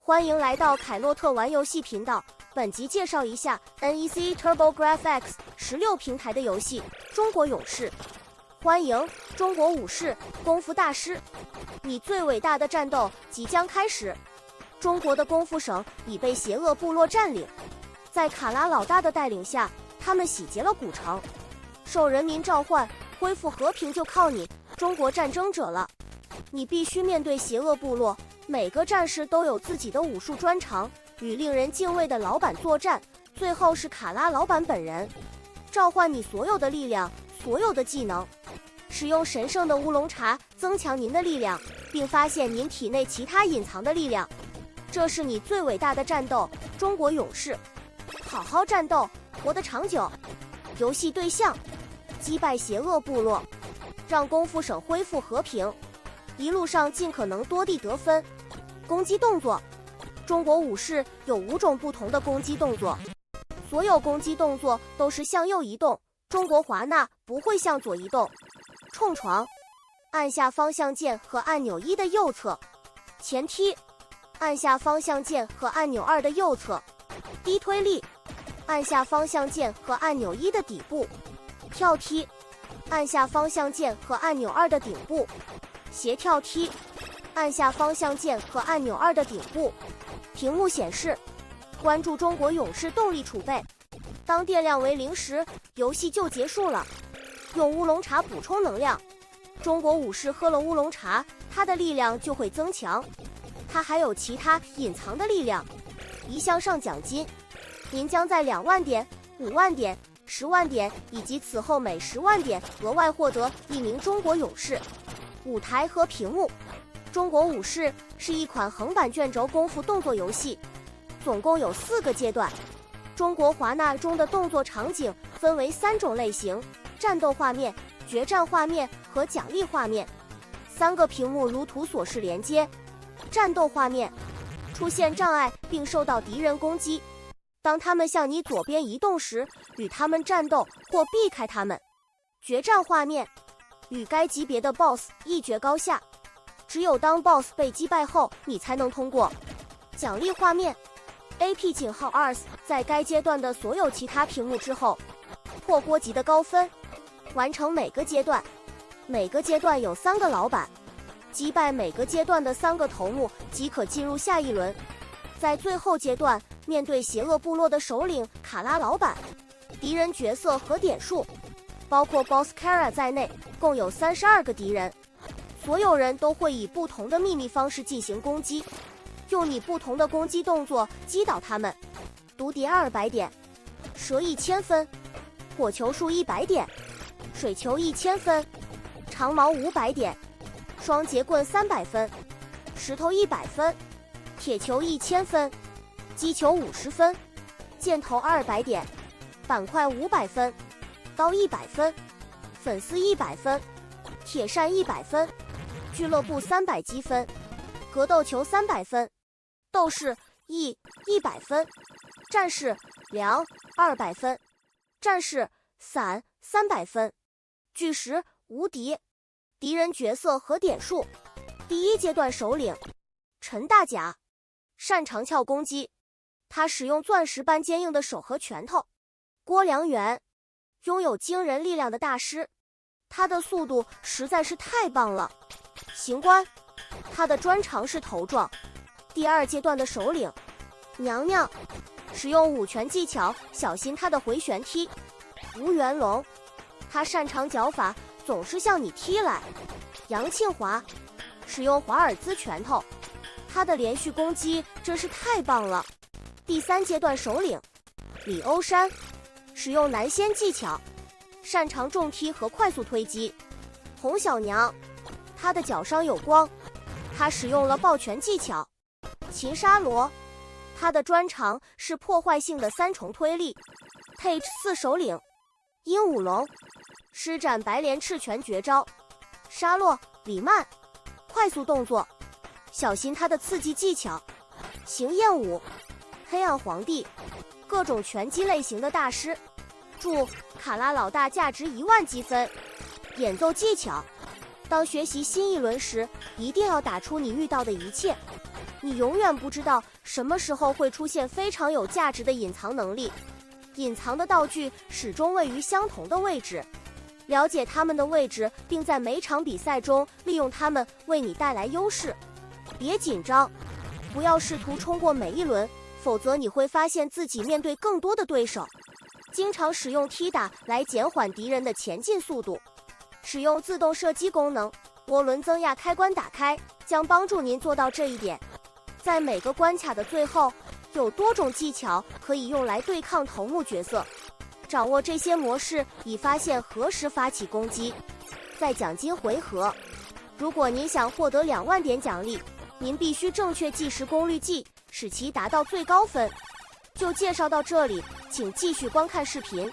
欢迎来到凯诺特玩游戏频道。本集介绍一下 NEC TurboGrafx 16平台的游戏《中国勇士》。欢迎中国武士，功夫大师，你最伟大的战斗即将开始。中国的功夫省已被邪恶部落占领，在卡拉老大的带领下，他们洗劫了古城。受人民召唤，恢复和平就靠你，中国战争者了。你必须面对邪恶部落。每个战士都有自己的武术专长，与令人敬畏的老板作战。最后是卡拉老板本人，召唤你所有的力量，所有的技能。使用神圣的乌龙茶增强您的力量，并发现您体内其他隐藏的力量。这是你最伟大的战斗，中国勇士。好好战斗，活得长久。游戏对象：击败邪恶部落，让功夫省恢复和平。一路上尽可能多地得分。攻击动作：中国武士有5种不同的攻击动作，所有攻击动作都是向右移动，中国华纳不会向左移动。冲床：按下方向键和按钮1的右侧。前踢：按下方向键和按钮2的右侧。低推力：按下方向键和按钮1的底部。跳踢：按下方向键和按钮2的顶部。斜跳踢：按下方向键和按钮2的顶部。屏幕显示：关注中国勇士动力储备。当电量为0时，游戏就结束了。用乌龙茶补充能量。中国武士喝了乌龙茶，他的力量就会增强。他还有其他隐藏的力量。一项上奖金，您将在2万点、5万点、10万点以及此后每10万点额外获得1名中国勇士。舞台和屏幕。中国武士是一款横版卷轴功夫动作游戏，总共有4个阶段。中国华纳中的动作场景分为3种类型：战斗画面、决战画面和奖励画面。3个屏幕如图所示连接。战斗画面：出现障碍并受到敌人攻击，当他们向你左边移动时，与他们战斗或避开他们。决战画面：与该级别的 BOSS 一决高下，只有当 BOSS 被击败后，你才能通过。奖励画面 ：AP-2 在该阶段的所有其他屏幕之后，破锅级的高分。完成每个阶段，每个阶段有3个老板，击败每个阶段的3个头目即可进入下一轮。在最后阶段，面对邪恶部落的首领卡拉老板，敌人角色和点数，包括 Boss Kara 在内，共有32个敌人。所有人都会以不同的秘密方式进行攻击，用你不同的攻击动作击倒他们。毒蝶200点，蛇1000分，火球术100点，水球1000分，长矛500点，双节棍300分，石头100分，铁球1000分，击球50分，箭头200点，板块500分，刀100分，粉丝100分，铁扇100分，俱乐部300积分，格斗球300分，斗士100分，战士200分，战士伞300分，巨石无敌。敌人角色和点数。第1阶段首领陈大甲，擅长撬攻击，他使用钻石般坚硬的手和拳头。郭良元，拥有惊人力量的大师，他的速度实在是太棒了。行官，他的专长是头撞。第2阶段的首领娘娘，使用武拳技巧，小心他的回旋踢。吴元龙，他擅长脚法，总是向你踢来。杨庆华，使用华尔兹拳头，他的连续攻击真是太棒了。第3阶段首领李欧山，使用男仙技巧，擅长重踢和快速推击。红小娘，他的脚上有光，他使用了抱拳技巧。秦沙罗，他的专长是破坏性的3重推力。Page 4首领鹦鹉龙，施展白莲赤拳绝招。沙洛李曼，快速动作，小心他的刺激技巧。邢彦武，黑暗皇帝，各种拳击类型的大师。祝卡拉老大价值1万积分。演奏技巧，当学习新一轮时，一定要打出你遇到的一切。你永远不知道什么时候会出现非常有价值的隐藏能力。隐藏的道具始终位于相同的位置，了解它们的位置，并在每场比赛中利用它们为你带来优势。别紧张，不要试图冲过每一轮，否则你会发现自己面对更多的对手。经常使用踢打来减缓敌人的前进速度。使用自动射击功能，涡轮增压开关打开，将帮助您做到这一点。在每个关卡的最后，有多种技巧可以用来对抗头目角色。掌握这些模式，以发现何时发起攻击。在奖金回合，如果您想获得2万点奖励，您必须正确计时功率计，使其达到最高分。就介绍到这里，请继续观看视频。